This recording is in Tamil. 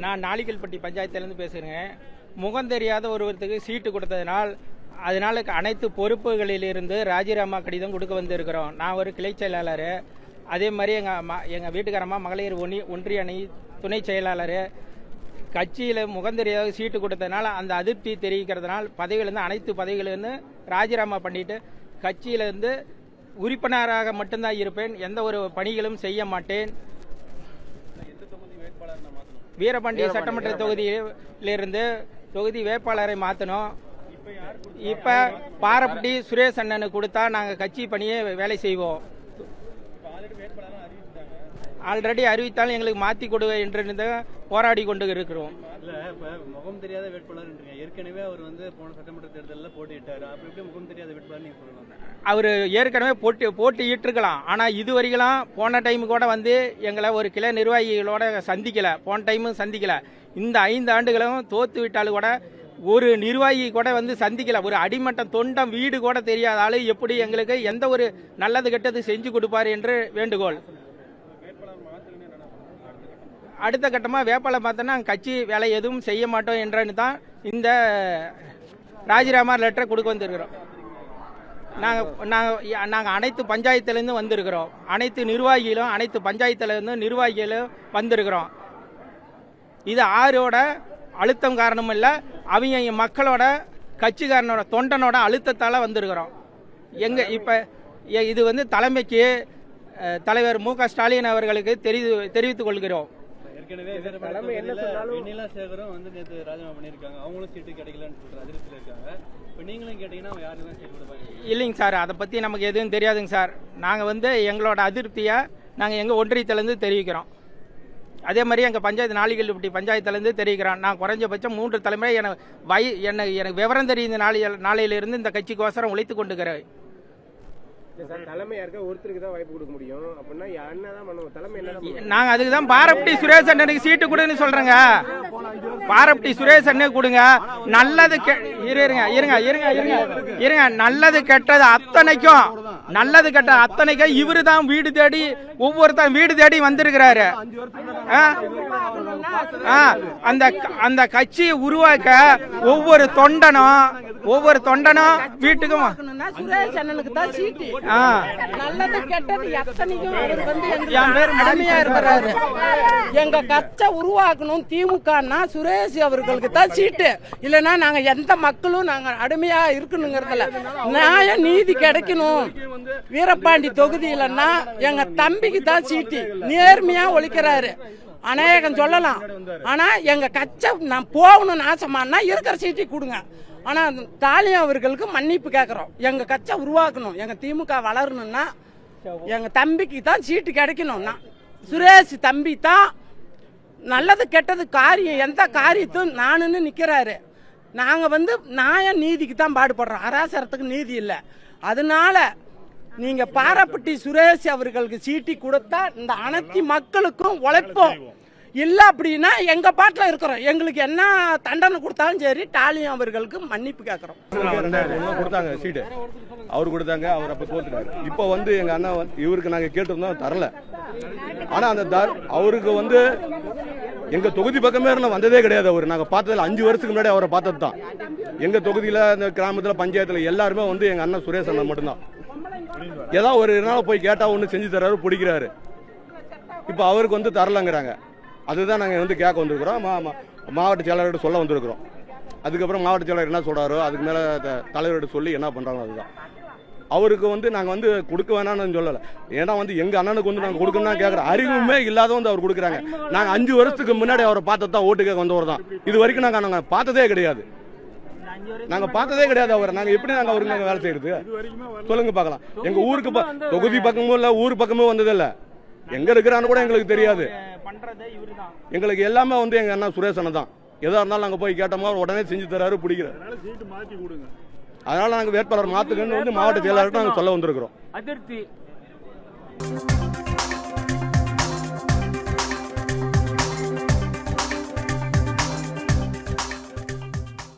நான் நாளிக்கல்பட்டி பஞ்சாயத்திலேருந்து பேசுகிறேன். முகம் தெரியாத ஒருவருக்கு சீட்டு கொடுத்ததுனால் அதனால அனைத்து பொறுப்புகளிலிருந்து ராஜினாமா கடிதம் கொடுக்க வந்திருக்கிறோம். நான் ஒரு கிளை செயலாளர். அதே மாதிரி எங்கள் வீட்டுக்காரம்மா மகளிர் ஒன்றிய அணி துணை செயலாளர். கட்சியில் முகம் தெரியாத சீட்டு கொடுத்ததுனால அந்த அதிருப்தி தெரிவிக்கிறதுனால் பதவியிலேருந்து அனைத்து பதவிகளிலிருந்து ராஜினாமா பண்ணிட்டு கட்சியிலிருந்து உறுப்பினராக மட்டும்தான் இருப்பேன். எந்த ஒரு பணிகளும் செய்ய மாட்டேன். வீரபாண்டி சட்டமன்ற தொகுதியிலிருந்து தொகுதி வேட்பாளரை மாற்றணும். இப்போ பாரப்பட்டி சுரேஷ் அண்ணனுக்கு கொடுத்தா நாங்கள் கட்சி பணியே வேலை செய்வோம். ஆல்ரெடி அறிவித்தாலும் எங்களுக்கு மாற்றி கொடு என்று போராடி கொண்டு இருக்கிறோம். முகம் தெரியாத வேட்பாளர் ஏற்கனவே அவர் போன சட்டமன்ற தேர்தலில் போட்டியிட்டார். அப்படி எப்படி முகம் தெரியாத வேட்பாளர் நீங்க சொல்லலாம்? அவர் ஏற்கனவே போட்டியிட்டிருக்கலாம். ஆனால் இதுவரைக்கும் போன டைம் கூட எங்களை ஒரு கிளை நிர்வாகிகளோட சந்திக்கல. போன டைமும் சந்திக்கல. இந்த 5 ஆண்டுகளும் தோத்து விட்டாலும் கூட ஒரு நிர்வாகி கூட சந்திக்கல. ஒரு அடிமட்டம் தொண்டம் வீடு கூட தெரியாத ஆளு எப்படி எங்களுக்கு எந்த ஒரு நல்லது கெட்டது செஞ்சு கொடுப்பாரு என்று வேண்டுகோள். அடுத்த கட்டமாக வேட்பாளர் பார்த்தோன்னா கட்சி வேலை எதுவும் செய்ய மாட்டோம் என்றன்னு தான் இந்த ராஜினாமா லெட்டரை கொடுக்க வந்திருக்கிறோம். நாங்கள் அனைத்து பஞ்சாயத்துலேருந்து வந்திருக்கிறோம். அனைத்து நிர்வாகிகளும் அனைத்து பஞ்சாயத்துலேருந்து நிர்வாகிகளும் வந்திருக்கிறோம். இது ஆரோட அழுத்தம் காரணம் இல்லை, அவங்க மக்களோட கட்சிக்காரனோட தொண்டனோட அழுத்தத்தால் வந்திருக்கிறோம். இப்போ இது தலைமைக்கு தலைவர் மு க ஸ்டாலின் அவர்களுக்கு தெரிவித்துக் கொள்கிறோம். இல்லைங்க சார், அதை பற்றி நமக்கு எதுவும் தெரியாதுங்க சார். நாங்கள் எங்களோட அதிருப்தியை நாங்கள் எங்கள் ஒன்றியத்திலேருந்து தெரிவிக்கிறோம். அதே மாதிரி எங்கள் பஞ்சாயத்து நாளிக்கல்பட்டி பஞ்சாயத்துலேருந்து தெரிவிக்கிறோம். நான் குறைஞ்சபட்சம் 3 தலைமுறை எனக்கு விவரம் தெரிந்த நாளையிலிருந்து இந்த கட்சிக்கோசரம் உழைத்து கொண்டுக்கிறேன். தலைமை யாருக்கா ஒருத்தருக்கு தான் வாய்ப்பு கொடுக்க முடியும். அப்படின்னா என்னதான் பண்ணுவோம்? தலைமை என்ன? நாங்க அதுக்கு தான் பாரப்பட்டி சுரேஷ் அண்ணனுக்கு சீட்டு கொடுன்னு சொல்றேங்க. பாரப்பட்டி சுரேஷ் அண்ணனுக்கு கொடுங்க. நல்லது இருங்க நல்லது கெட்டது அத்தனைக்கும் இவரு தான் வீடு தேடி ஒவ்வொருத்தரும் வீடு தேடி வந்திருக்கிறாரு. அந்த கட்சியை உருவாக்க ஒவ்வொரு தொண்டனும் வீட்டுக்கும் சுரேஷ் அண்ணனுக்கு தான் சீட்டு. நல்லது கெட்டது எத்தனைக்கும் அடிமையா இருக்கிறாரு. எங்க கட்சை உருவாக்கணும் திமுகனா சுரேஷ் அவர்களுக்கு தான் சீட்டு. இல்லைன்னா நாங்க எந்த மக்களும் நாங்க அடிமையா இருக்கணுங்கிறதுல நியாய நீதி கிடைக்கணும். வீரபாண்டி தொகுதியிலன்னா எங்க தம்பிக்கு தான் சீட்டு. நேர்மையா ஒழிக்கிறாரு. அநேகம் சொல்லலாம். ஆனா எங்க கட்சை நான் போகணும்னு ஆசைமானா இருக்கிற சீட்டை கொடுங்க. ஆனா ஸ்டாலின் அவர்களுக்கு மன்னிப்பு கேட்கிறோம். எங்க கட்சை உருவாக்கணும், எங்க திமுக வளரணும்னா எங்க தம்பிக்கு தான் சீட்டு கிடைக்கணும்னா சுரேஷ் தம்பி தான் நல்லது கெட்டது காரியம் எந்த காரியத்தும் நானுன்னு நிக்கிறாரு. நாங்க நியாய நீதிக்கு தான் பாடுபடுறோம். அராசரத்துக்கு நீதி இல்லை. அதனால நீங்க பாரப்பட்டி சுரேஷ் அவர்களுக்கு சீட்டி கொடுத்தா இந்த அனைத்து மக்களுக்கும் உழைப்போம். இல்ல அப்படின்னா எங்க பாட்டுல இருக்கிறோம். எங்களுக்கு என்ன தண்டனை கொடுத்தாலும் சரி ஸ்டாலின் அவர்களுக்கு மன்னிப்பு கேட்கிறோம். கொடுத்தாங்க சீட்டு, அவரு கொடுத்தாங்க. அவர் அப்ப தோத்துட்டாரு. இப்போ எங்க அண்ணா இவருக்கு நாங்க கேட்டிருந்தோம், தரல. ஆனா அந்த அவருக்கு எங்க தொகுதி பக்கமே வந்ததே கிடையாது. அவர் நாங்க பார்த்ததுல 5 வருஷத்துக்கு முன்னாடி அவரை பார்த்தது தான். எங்க தொகுதியில இந்த கிராமத்துல பஞ்சாயத்துல எல்லாருமே எங்க அண்ணன் சுரேஷ் அண்ணன் மட்டும்தான். ஏதாவது ஒரு நாள் போய் கேட்டா ஒண்ணு செஞ்சு தர்றாரு, பிடிக்கிறாரு. இப்ப அவருக்கு தரலங்கிறாங்க. அதுதான் நாங்கள் கேட்க வந்திருக்கிறோம். மாவட்ட செயலாளர்கிட்ட சொல்ல வந்திருக்கிறோம். அதுக்கப்புறம் மாவட்ட செயலாளர் என்ன சொல்றாரோ அதுக்கு மேலே தலைவர்கிட்ட சொல்லி என்ன பண்ணுறாங்க. அதுதான் அவருக்கு நாங்கள் கொடுக்க வேணாம்னு சொல்லலை. ஏன்னா எங்கள் அண்ணனுக்கு நாங்கள் கொடுக்கணும் தான் கேட்குறோம். அறிவுமே இல்லாத அவர் கொடுக்குறாங்க. நாங்கள் 5 வருஷத்துக்கு முன்னாடி அவரை பார்த்து தான் ஓட்டு கேட்க வந்தவர் தான். இது வரைக்கும் நாங்கள் பார்த்ததே கிடையாது. அவரை நாங்கள் எப்படி அவருக்கு வேலை செய்யறது சொல்லுங்க பார்க்கலாம். எங்கள் ஊருக்கு தொகுதி பக்கமும் இல்லை, ஊர் பக்கமும் வந்ததே இல்லை. எங்க இருக்கிறான்னு கூட எங்களுக்கு தெரியாது. எங்களுக்கு எல்லாமே எங்க அண்ணா சுரேஷ் அண்ணன் தான். எதா இருந்தாலும் நாங்க போய் கேட்டோமா உடனே செஞ்சு தராரு, பிடிக்கிறாரு. அதனால நாங்க வேட்பாளர் மாத்துக்கன்னு மாவட்ட செயலாளர்கிட்ட நாங்க சொல்ல வந்திருக்கிறோம்.